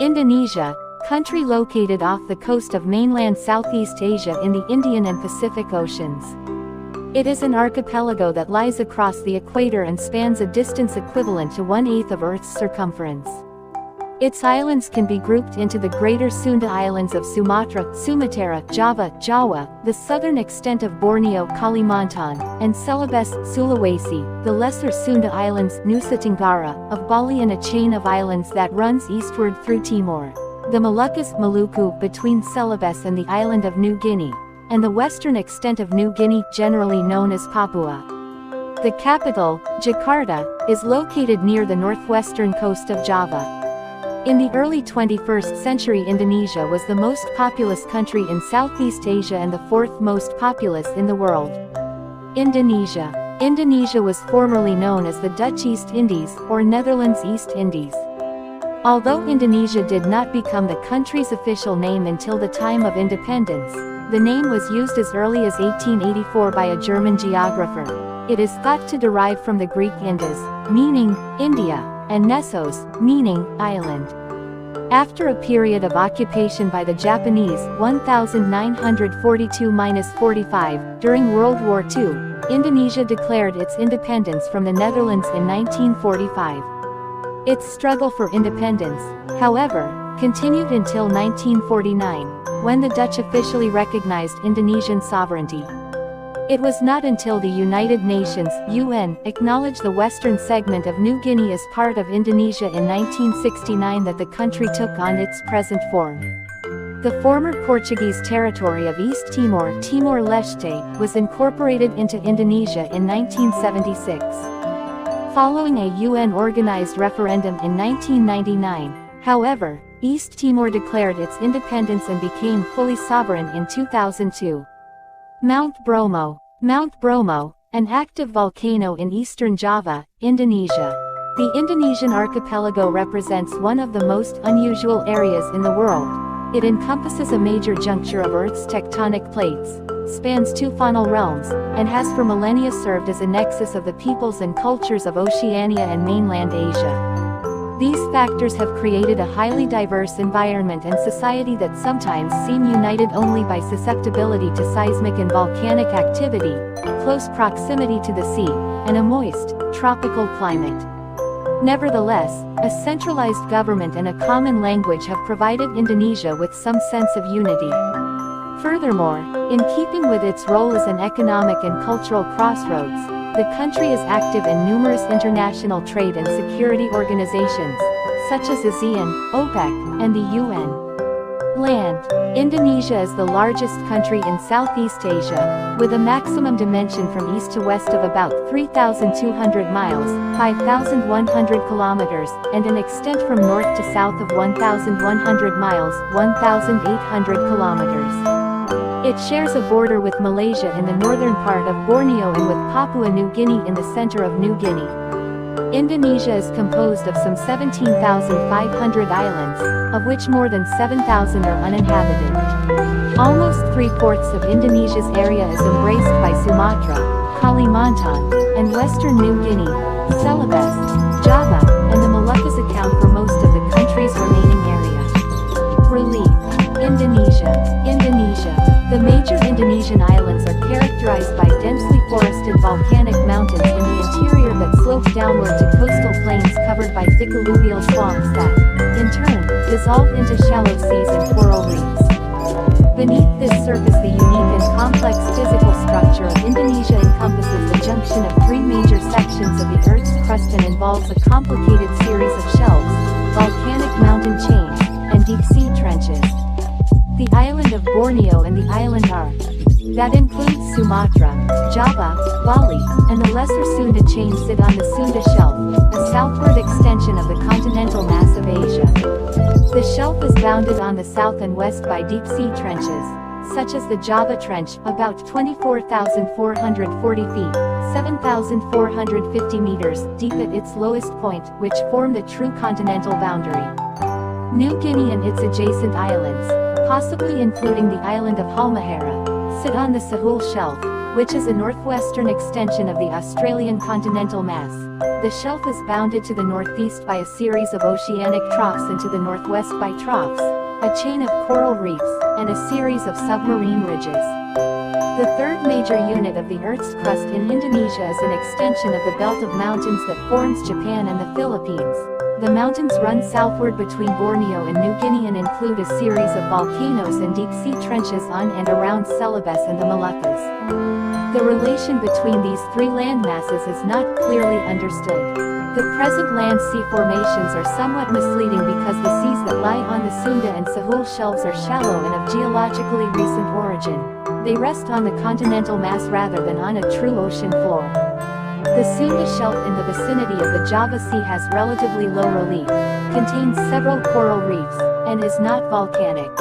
Indonesia, country located off the coast of mainland Southeast Asia in the Indian and Pacific Oceans. It is an archipelago that lies across the equator and spans a distance equivalent to 1/8 of Earth's circumference. Its islands can be grouped into the Greater Sunda Islands of Sumatra, Sumatera, Java, Jawa, the southern extent of Borneo, Kalimantan, and Celebes, Sulawesi, the Lesser Sunda Islands, Nusa Tenggara, of Bali, and a chain of islands that runs eastward through Timor, the Moluccas, Maluku, between Celebes and the island of New Guinea, and the western extent of New Guinea, generally known as Papua. The capital, Jakarta, is located near the northwestern coast of Java. In the early 21st century, Indonesia was the most populous country in Southeast Asia and the fourth most populous in the world. Indonesia. Indonesia was formerly known as the Dutch East Indies, or Netherlands East Indies. Although Indonesia did not become the country's official name until the time of independence, the name was used as early as 1884 by a German geographer. It is thought to derive from the Greek Indus, meaning India, and Nessos, meaning island. After a period of occupation by the Japanese 1942–45, during World War II, Indonesia declared its independence from the Netherlands in 1945. Its struggle for independence, however, continued until 1949, when the Dutch officially recognized Indonesian sovereignty. It was not until the United Nations (UN) acknowledged the western segment of New Guinea as part of Indonesia in 1969 that the country took on its present form. The former Portuguese territory of East Timor, Timor-Leste, was incorporated into Indonesia in 1976. Following a UN-organized referendum in 1999, however, East Timor declared its independence and became fully sovereign in 2002. Mount Bromo. Mount Bromo, an active volcano in eastern Java, Indonesia. The Indonesian archipelago represents one of the most unusual areas in the world. It encompasses a major juncture of Earth's tectonic plates, spans two faunal realms, and has for millennia served as a nexus of the peoples and cultures of Oceania and mainland Asia. These factors have created a highly diverse environment and society that sometimes seem united only by susceptibility to seismic and volcanic activity, close proximity to the sea, and a moist, tropical climate. Nevertheless, a centralized government and a common language have provided Indonesia with some sense of unity. Furthermore, in keeping with its role as an economic and cultural crossroads, the country is active in numerous international trade and security organizations, such as ASEAN, OPEC, and the UN. Land. Indonesia is the largest country in Southeast Asia, with a maximum dimension from east to west of about 3,200 miles, 5,100 kilometers, and an extent from north to south of 1,100 miles, 1,800 kilometers. It shares a border with Malaysia in the northern part of Borneo and with Papua New Guinea in the center of New Guinea. Indonesia is composed of some 17,500 islands, of which more than 7,000 are uninhabited. Almost 3/4 of Indonesia's area is embraced by Sumatra, Kalimantan, and western New Guinea, Celebes, Java, and the Moluccas account for most of the country's remaining area. Relief. Indonesia. The major Indonesian islands are characterized by densely forested volcanic mountains in the interior that slope downward to coastal plains covered by thick alluvial swamps that, in turn, dissolve into shallow seas and coral reefs. Beneath this surface, the unique and complex physical structure of Indonesia encompasses the junction of three major sections of the Earth's crust and involves a complicated series of shelves, volcanic mountain chains, and deep-sea trenches. The island of Borneo and the island are. That includes Sumatra, Java, Bali, and the Lesser Sunda chain sit on the Sunda Shelf, a southward extension of the continental mass of Asia. The shelf is bounded on the south and west by deep-sea trenches, such as the Java Trench, about 24,440 feet, 7,450 meters, deep at its lowest point, which form the true continental boundary. New Guinea and its adjacent islands, possibly including the island of Halmahera, sit on the Sahul Shelf, which is a northwestern extension of the Australian continental mass. The shelf is bounded to the northeast by a series of oceanic troughs and to the northwest by troughs, a chain of coral reefs, and a series of submarine ridges. The third major unit of the Earth's crust in Indonesia is an extension of the belt of mountains that forms Japan and the Philippines. The mountains run southward between Borneo and New Guinea and include a series of volcanoes and deep-sea trenches on and around Celebes and the Moluccas. The relation between these three landmasses is not clearly understood. The present land-sea formations are somewhat misleading because the seas that lie on the Sunda and Sahul shelves are shallow and of geologically recent origin. They rest on the continental mass rather than on a true ocean floor. The Sunda Shelf in the vicinity of the Java Sea has relatively low relief, contains several coral reefs, and is not volcanic.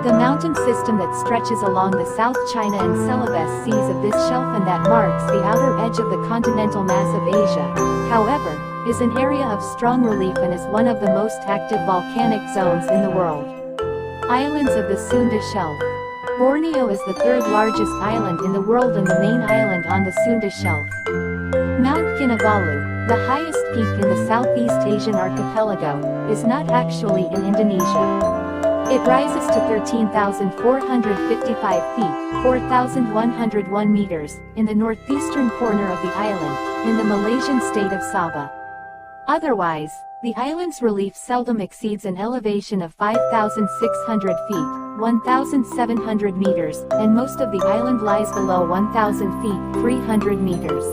The mountain system that stretches along the South China and Celebes seas of this shelf and that marks the outer edge of the continental mass of Asia, however, is an area of strong relief and is one of the most active volcanic zones in the world. Islands of the Sunda Shelf. Borneo is the third largest island in the world and the main island on the Sunda Shelf. Mount Kinabalu, the highest peak in the Southeast Asian archipelago, is not actually in Indonesia. It rises to 13,455 feet, 4,101 meters, in the northeastern corner of the island, in the Malaysian state of Sabah. Otherwise, the island's relief seldom exceeds an elevation of 5,600 feet, 1,700 meters, and most of the island lies below 1,000 feet, 300 meters.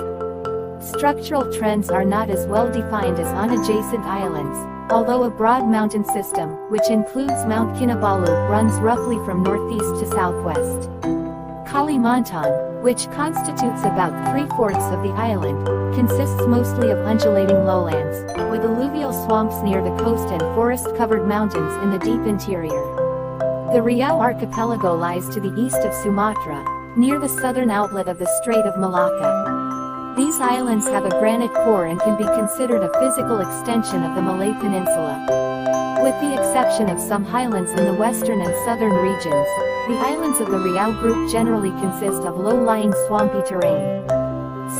Structural trends are not as well defined as on adjacent islands, although a broad mountain system, which includes Mount Kinabalu, runs roughly from northeast to southwest. Kalimantan, which constitutes about 3/4 of the island, consists mostly of undulating lowlands, with alluvial swamps near the coast and forest-covered mountains in the deep interior. The Riau archipelago lies to the east of Sumatra, near the southern outlet of the Strait of Malacca. These islands have a granite core and can be considered a physical extension of the Malay Peninsula. With the exception of some highlands in the western and southern regions, the islands of the Riau group generally consist of low-lying swampy terrain.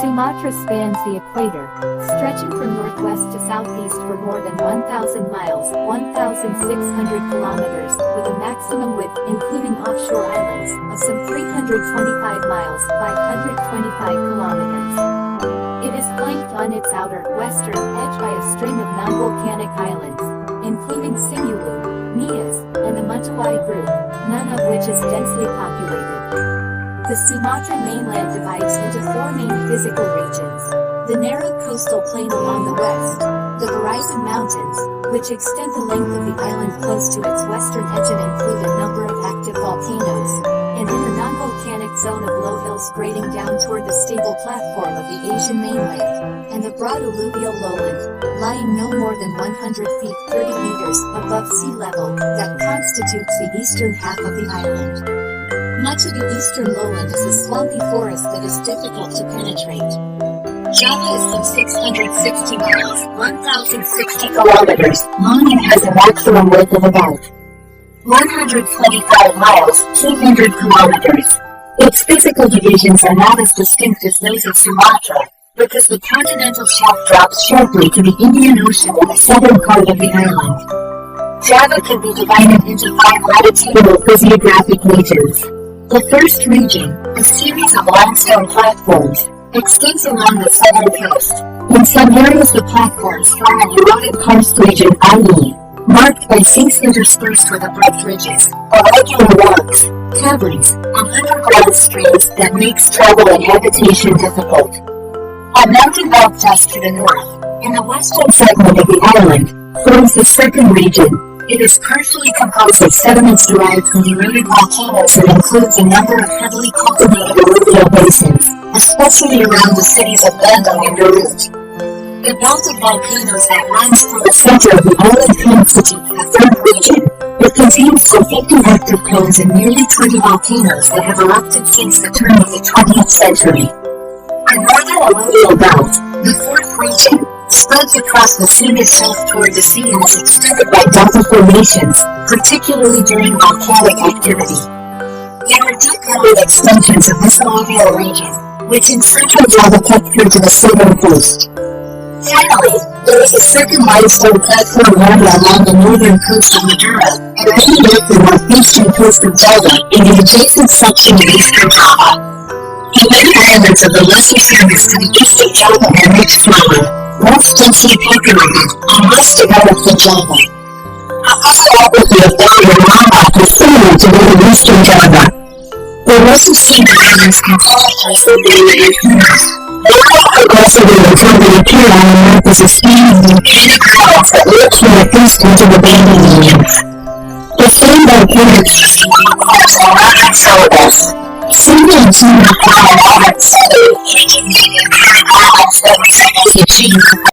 Sumatra spans the equator, stretching from northwest to southeast for more than 1,000 miles, 1,600 kilometers, with a maximum width, including offshore islands, of some 325 miles, 525 kilometers. It is flanked on its outer, western edge by a string of non-volcanic islands, including Singulu, Nias, and the Mentawai group, none of which is densely populated. The Sumatra mainland divides into four main physical regions: the narrow coastal plain along the west, the Horizon Mountains, which extend the length of the island close to its western edge and include a number of active volcanoes, and in a non-volcanic zone of low hills grading down toward the stable platform of the Asian mainland, and the broad alluvial lowland, lying no more than 100 feet 30 meters above sea level, that constitutes the eastern half of the island. Much of the eastern lowland is a swampy forest that is difficult to penetrate. Java is some 660 miles, 1,060 kilometers, long and has a maximum width of about 125 miles, 200 kilometers. Its physical divisions are not as distinct as those of Sumatra, because the continental shelf drops sharply to the Indian Ocean in the southern part of the island. Java can be divided into 5 latitudinal physiographic regions. The first region, a series of limestone platforms, extends along the southern coast. In some areas the platforms form an eroded karst region, i.e., marked by sinks interspersed with abrupt ridges, irregular rocks, caverns, and underground streams that makes travel and habitation difficult. A mountain belt just to the north, in the western segment of the island, forms the second region. It is partially composed of sediments derived from eroded volcanoes and includes a number of heavily cultivated alluvial basins, especially around the cities of Bandung and Garut. The belt of volcanoes that runs through the center of the island constitutes the third region. It contains some 50 active cones and nearly 20 volcanoes that have erupted since the turn of the 20th century. A northern alluvial belt, the fourth region, spreads across the Sunda Shelf toward the sea and is extended by delta formations, particularly during volcanic activity. There are deep-rooted extensions of this alluvial region, which in central Java cut through to the southern coast. Finally, there is a second limestone platform area along the northern coast of Madura, and underneath the northeastern coast of Java in the adjacent section of eastern Java. The many islands of the Lesser Sandwich to the east of Java are rich flowering, less densely populated, and less developed than Java. The topography of Bali and Mama is similar to that of eastern Java. The Lesser Sandwich Islands contain isolated and humans. They are also the inhabited appear on the map as a span of volcanic walls that look from the east into the Bali regions. The same volcanic system requires a rapid syllabus. Simply achieving a power of 7 8 million current islands that was achieved